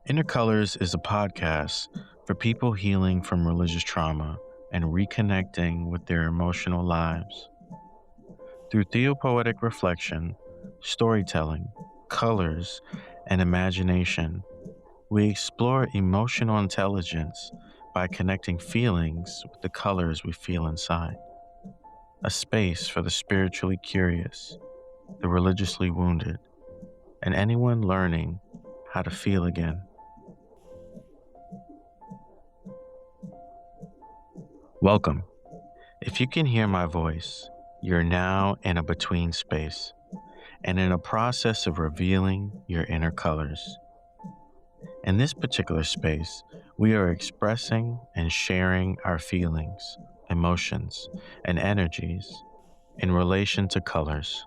Inner Colors is a podcast for people healing from religious trauma and reconnecting with their emotional lives. Through theopoetic reflection, storytelling, colors, and imagination, we explore emotional intelligence by connecting feelings with the colors we feel inside. A space for the spiritually curious, the religiously wounded, and anyone learning how to feel again. Welcome. If you can hear my voice, you're now in a between space and in a process of revealing your inner colors. In this particular space, we are expressing and sharing our feelings, emotions, and energies in relation to colors.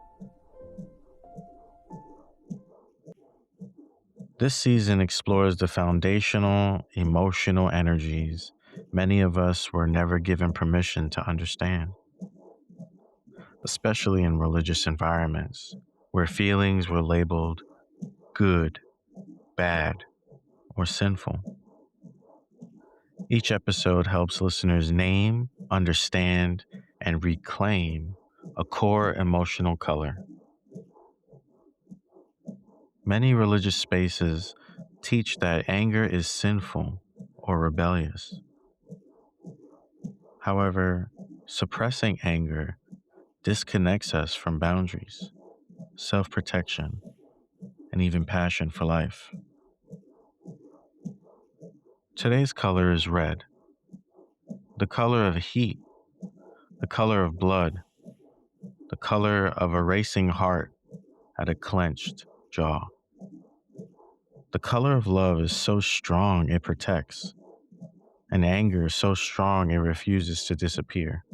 This season explores the foundational emotional energies many of us were never given permission to understand, especially in religious environments where feelings were labeled good, bad, or sinful. Each episode helps listeners name, understand, and reclaim a core emotional color. Many religious spaces teach that anger is sinful or rebellious. However, suppressing anger disconnects us from boundaries, self protection, and even passion for life. Today's color is red, the color of heat, the color of blood, the color of a racing heart at a clenched jaw. The color of love is so strong it protects, and anger is so strong it refuses to disappear.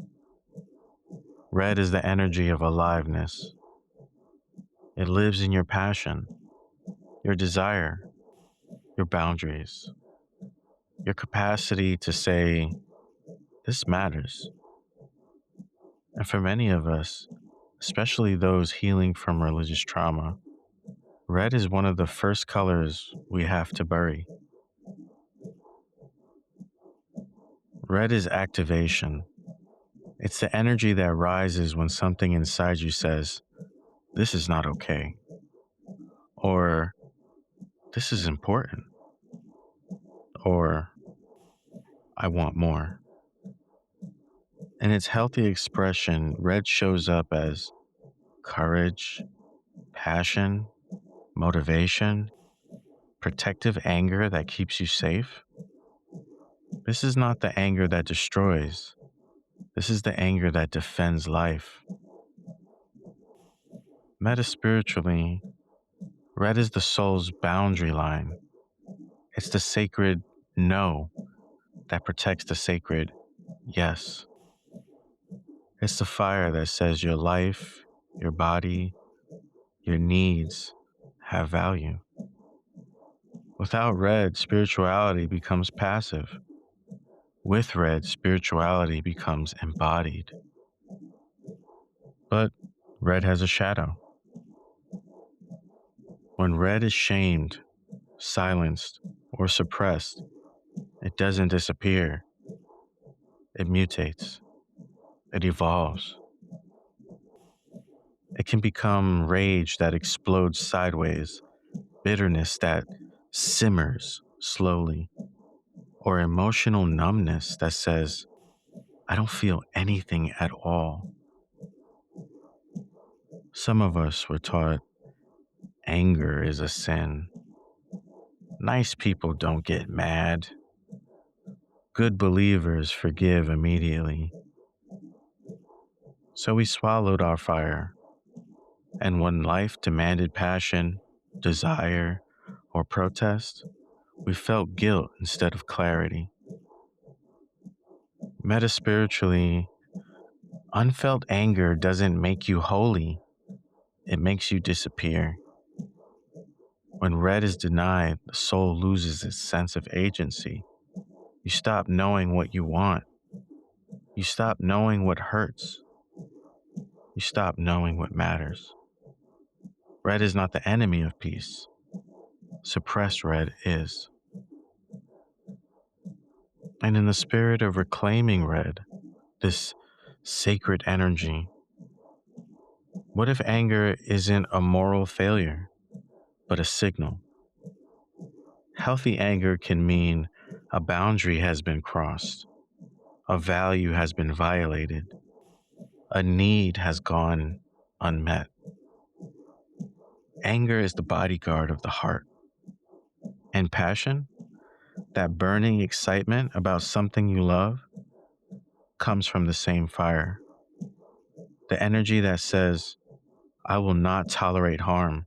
Red is the energy of aliveness. It lives in your passion, your desire, your boundaries, your capacity to say, this matters. And for many of us, especially those healing from religious trauma, red is one of the first colors we have to bury. Red is activation. It's the energy that rises when something inside you says, this is not okay, or this is important, or I want more. In its healthy expression, red shows up as courage, passion, motivation, protective anger that keeps you safe. This is not the anger that destroys. This is the anger that defends life. Metaspiritually, red is the soul's boundary line. It's the sacred no that protects the sacred yes. It's the fire that says your life, your body, your needs have value. Without red, spirituality becomes passive. With red, spirituality becomes embodied. But red has a shadow. When red is shamed, silenced, or suppressed, it doesn't disappear. It mutates. It evolves. It can become rage that explodes sideways, bitterness that simmers slowly, or emotional numbness that says, I don't feel anything at all. Some of us were taught anger is a sin. Nice people don't get mad. Good believers forgive immediately. So we swallowed our fire, and when life demanded passion, desire, or protest, we felt guilt instead of clarity. Metaspiritually, unfelt anger doesn't make you holy, it makes you disappear. When red is denied, the soul loses its sense of agency. You stop knowing what you want. You stop knowing what hurts. You stop knowing what matters. Red is not the enemy of peace. Suppressed red is. And in the spirit of reclaiming red, this sacred energy, what if anger isn't a moral failure, but a signal? Healthy anger can mean a boundary has been crossed, a value has been violated, a need has gone unmet. Anger is the bodyguard of the heart. And passion, that burning excitement about something you love, comes from the same fire. The energy that says, I will not tolerate harm,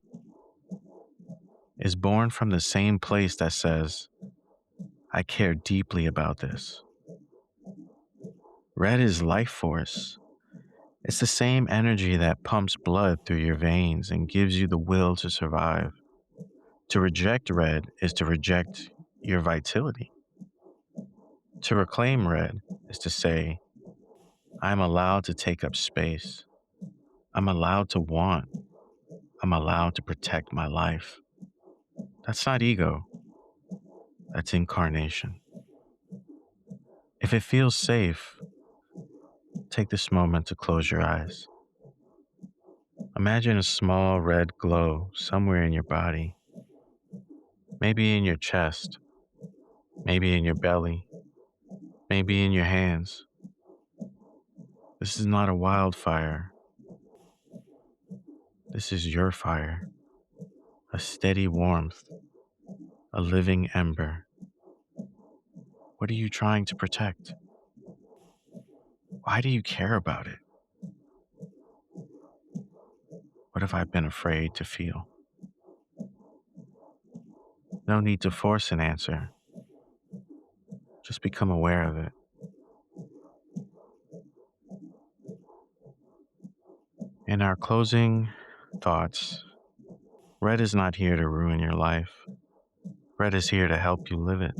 is born from the same place that says, I care deeply about this. Red is life force. It's the same energy that pumps blood through your veins and gives you the will to survive. To reject red is to reject your vitality. To reclaim red is to say, I'm allowed to take up space. I'm allowed to want. I'm allowed to protect my life. That's not ego. That's incarnation. If it feels safe, take this moment to close your eyes. Imagine a small red glow somewhere in your body, maybe in your chest, maybe in your belly, maybe in your hands. This is not a wildfire. This is your fire, a steady warmth, a living ember. What are you trying to protect? Why do you care about it? What have I been afraid to feel? No need to force an answer. Just become aware of it. In our closing thoughts, red is not here to ruin your life. Red is here to help you live it.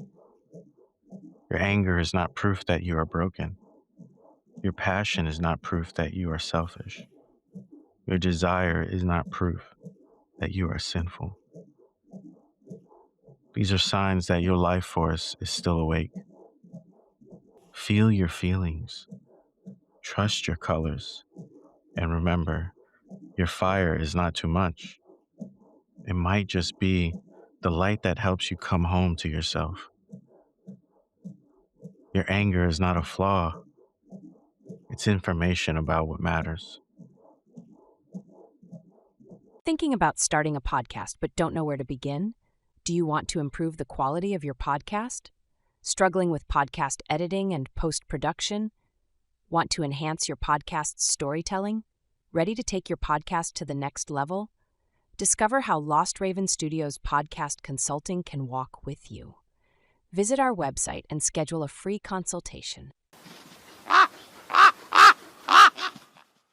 Your anger is not proof that you are broken. Your passion is not proof that you are selfish. Your desire is not proof that you are sinful. These are signs that your life force is still awake. Feel your feelings. Trust your colors. And remember, your fire is not too much. It might just be the light that helps you come home to yourself. Your anger is not a flaw. It's information about what matters. Thinking about starting a podcast but don't know where to begin? Do you want to improve the quality of your podcast? Struggling with podcast editing and post-production? Want to enhance your podcast's storytelling? Ready to take your podcast to the next level? Discover how Lost Raven Studios podcast consulting can walk with you. Visit our website and schedule a free consultation.